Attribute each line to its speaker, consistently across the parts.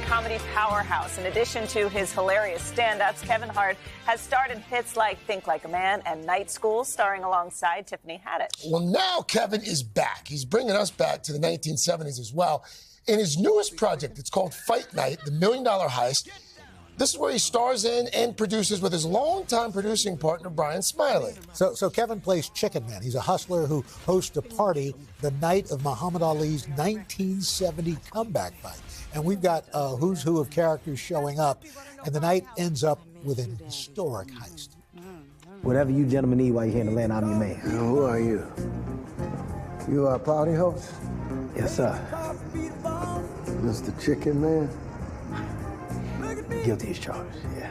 Speaker 1: comedy powerhouse. In addition to his hilarious stand-ups, Kevin Hart has starred in hits like Think Like a Man and Night School, starring alongside Tiffany Haddish.
Speaker 2: Well, now Kevin is back. He's bringing us back to the 1970s as well. In his newest project, it's called Fight Night, the Million Dollar Heist. This is where he stars in and produces with his longtime producing partner, Bryan Smiley.
Speaker 3: So Kevin plays Chicken Man. He's a hustler who hosts a party the night of Muhammad Ali's 1970 comeback fight. And we've got who's who of characters showing up, and the night ends up with an historic heist.
Speaker 4: Whatever you gentlemen need while you're here in Atlanta, I'm your man.
Speaker 5: Now, who are you? You are a party host?
Speaker 4: Yes, sir.
Speaker 5: Mr. Chicken Man?
Speaker 4: Guilty as charged, yeah.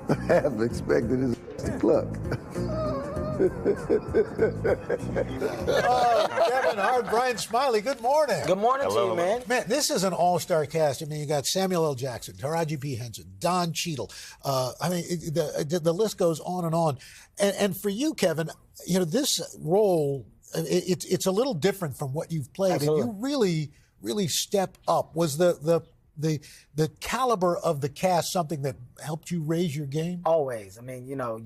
Speaker 5: I have expected his to cluck.
Speaker 3: Kevin Hart, Bryan Smiley, good morning.
Speaker 4: Good morning to you, man.
Speaker 3: Man, this is an all-star cast. I mean, you got Samuel L. Jackson, Taraji P. Henson, Don Cheadle. The list goes on and on. And for you, Kevin, you know, this role, it's a little different from what you've played.
Speaker 4: Absolutely.
Speaker 3: And you really step up. Was the caliber of the cast something that helped you raise your game?
Speaker 4: Always. I mean, you know,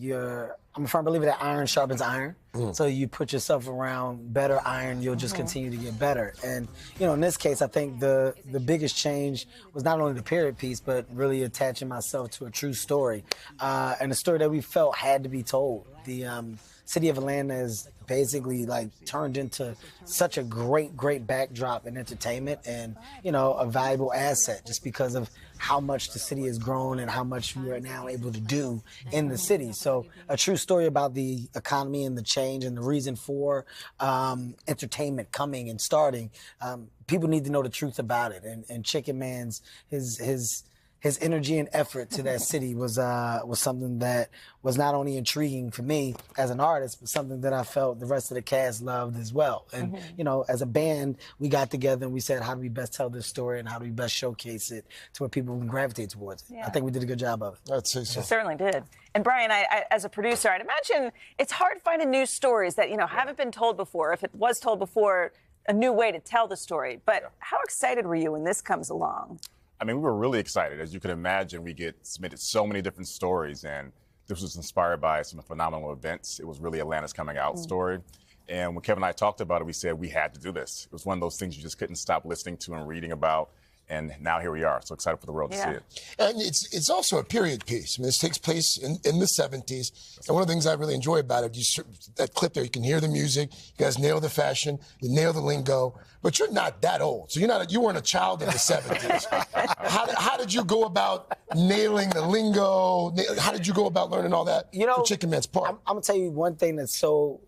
Speaker 4: I'm a firm believer that iron sharpens iron. So you put yourself around better iron, you'll just continue to get better. And, you know, in this case, I think the biggest change was not only the period piece, but really attaching myself to a true story. And a story that we felt had to be told. The city of Atlanta is basically like turned into such a great backdrop in entertainment and, you know, a valuable asset just because of how much the city has grown and how much we are now able to do in the city. So a true story about the economy and the change and the reason for entertainment coming and starting. People need to know the truth about it. And Chicken Man's, his energy and effort to that city was something that was not only intriguing for me as an artist, but something that I felt the rest of the cast loved as well. And, you know, as a band, we got together and we said, how do we best tell this story and how do we best showcase it to where people can gravitate towards it? Yeah. I think we did a good job of it.
Speaker 2: I'd say so.
Speaker 1: You certainly did. And Bryan, I, as a producer, I'd imagine it's hard finding new stories that, you know, haven't been told before. If it was told before, a new way to tell the story. But how excited were you when this comes along?
Speaker 6: I mean, we were really excited. As you can imagine, we get submitted so many different stories, and this was inspired by some phenomenal events. It was really Atlanta's coming out story. And when Kevin and I talked about it, we said we had to do this. It was one of those things you just couldn't stop listening to and reading about. And now here we are. So excited for the world to see it.
Speaker 2: And it's also a period piece. I mean, this takes place in the 70s. And one of the things I really enjoy about it, that clip there, you can hear the music. You guys nail the fashion. You nail the lingo. But you're not that old. So you weren't a child in the 70s. How did you go about nailing the lingo? How did you go about learning all that for Chicken Man's part?
Speaker 4: I'm going to tell you one thing that's so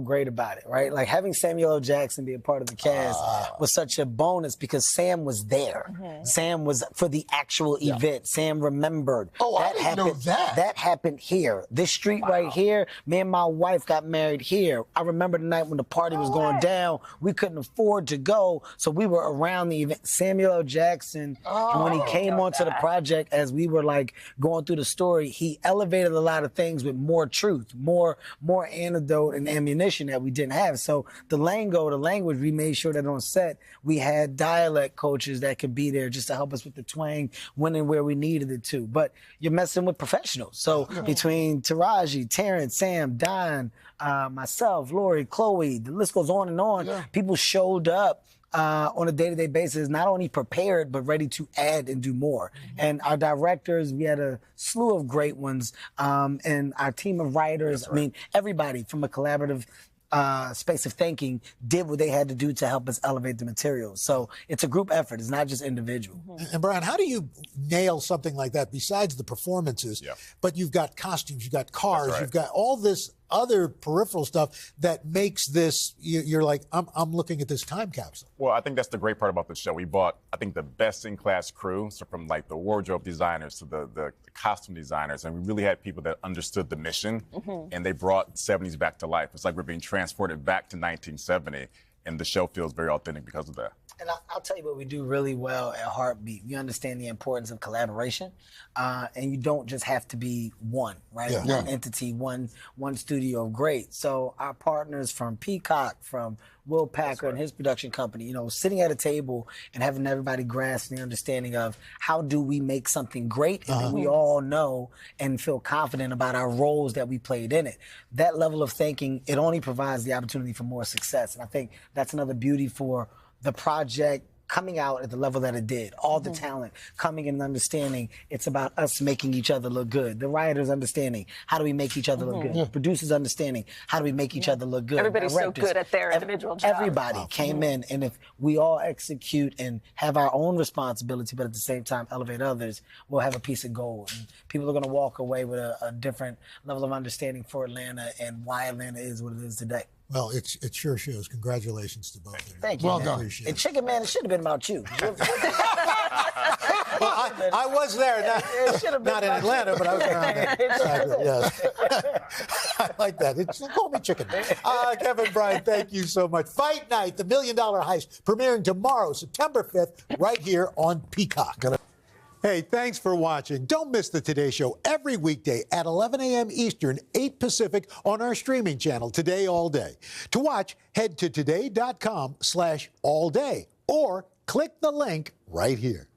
Speaker 4: great about it, right? Like having Samuel L. Jackson be a part of the cast was such a bonus because Sam was there. Sam was for the actual event. Sam remembered.
Speaker 2: Oh, I didn't know that.
Speaker 4: That happened here. This street right here, me and my wife got married here. I remember the night when the party was going down. We couldn't afford to go, so we were around the event. Samuel L. Jackson, when he came onto the project as we were like going through the story, he elevated a lot of things with more truth, more antidote and ammunition that we didn't have. So the language, we made sure that on set we had dialect coaches that could be there just to help us with the twang when and where we needed it to. But you're messing with professionals. So between Taraji, Terrence, Sam, Don, myself, Lori, Chloe, the list goes on and on. People showed up on a day-to-day basis, not only prepared, but ready to add and do more. And our directors, we had a slew of great ones, and our team of writers, I mean, everybody from a collaborative space of thinking did what they had to do to help us elevate the material. So it's a group effort. It's not just individual.
Speaker 3: And Bryan, how do you nail something like that besides the performances? But you've got costumes, you've got cars, you've got all this other peripheral stuff that makes this, you're like, I'm looking at this time capsule.
Speaker 6: Well, I think that's the great part about the show. We brought, I think, the best-in-class crew, so from like the wardrobe designers to the costume designers, and we really had people that understood the mission, and they brought 70s back to life. It's like we're being transported back to 1970, and the show feels very authentic because of that.
Speaker 4: And I'll tell you what we do really well at Heartbeat. We understand the importance of collaboration, and you don't just have to be one, right?
Speaker 2: Yeah.
Speaker 4: One entity, one studio. Great. So our partners from Peacock, from Will Packer and his production company, you know, sitting at a table and having everybody grasp the understanding of how do we make something great, and then we all know and feel confident about our roles that we played in it. That level of thinking, it only provides the opportunity for more success. And I think that's another beauty for the project coming out at the level that it did. All the talent coming and understanding it's about us making each other look good. The writers understanding how do we make each other look good. The producers understanding how do we make each other look good.
Speaker 1: Everybody's
Speaker 4: Directors,
Speaker 1: so good at their individual job.
Speaker 4: Everybody came in, and if we all execute and have our own responsibility, but at the same time elevate others, we'll have a piece of gold. And people are going to walk away with a different level of understanding for Atlanta and why Atlanta is what it is today.
Speaker 3: Well, it sure shows. Congratulations to both of you.
Speaker 4: Thank you.
Speaker 2: Well
Speaker 4: man.
Speaker 2: done.
Speaker 3: Appreciate
Speaker 4: And
Speaker 3: it.
Speaker 4: Chicken Man, it should have been about you.
Speaker 3: Well, I was there, not in Atlanta, but I was around there. Exactly, yes. I like that. Call me Chicken. Kevin Bryan, thank you so much. Fight Night, the $1 Million Heist, premiering tomorrow, September 5th, right here on Peacock. Hey, thanks for watching. Don't miss the Today Show every weekday at 11 a.m. Eastern, 8 Pacific on our streaming channel, Today All Day. To watch, head to today.com/allday or click the link right here.